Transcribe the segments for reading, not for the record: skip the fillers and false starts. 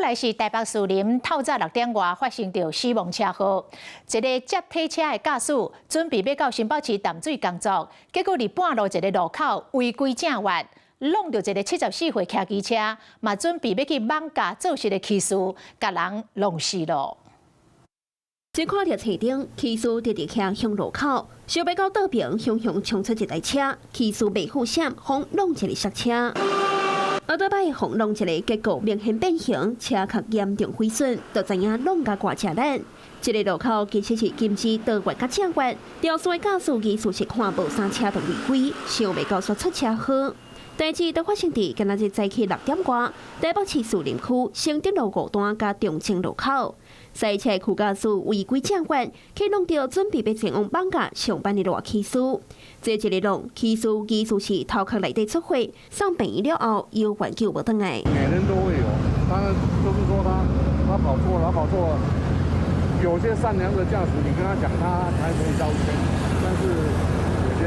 來是台北士林透早6點外發生着死亡車禍，一個接體車的駕駛準備要到新北市淡水工作，結果伫半路一個路口違規正越，弄到一個74歲騎機車，嘛準備要去綁架肇事的騎士，甲人弄死了。只看到車頂，騎士直直騎向路口，想要到道邊向衝出一台車，騎士未護閃，互弄一個剎車。後倒擺互弄一個，結果明顯變形，車殼嚴重毀損，就知影弄甲偌正難。這個路口其實是禁止倒越甲正越，肇事駕駛技術是看無啥車道違規，想袂到煞出車禍。代志都發生伫今仔日早起6點外，台北市士林區承德路5段甲中正路口。賽車副駕駛違規正越，去弄到準備要前往綁架上班的大騎士。這一個弄騎士技術是頭殼內底出血，送病院了後又挽救無轉來。每人都會有，當然就是說他跑錯了，有些善良的駕駛，你跟他講，他還可以道歉，但是有些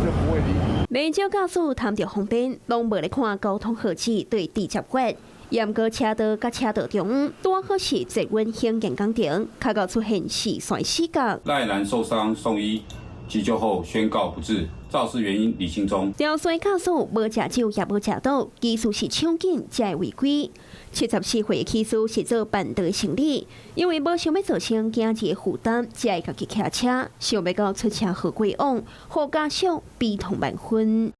就不會理你。沒少駕駛貪着方便，攏無咧看交通號誌對直接越。嚴過車道甲車道中央，拄好是捷運興建工程，卡到出現視線死角。賴然受傷送醫急救後宣告不治，肇事原因釐清中。肇事駕駛無食酒也無食賭，技術是搶緊才會違規。74歲的騎士是做辦桌生意，因為無想要造成家己的負擔，才會家己騎車，想要到出車禍過往，互家屬悲痛萬分。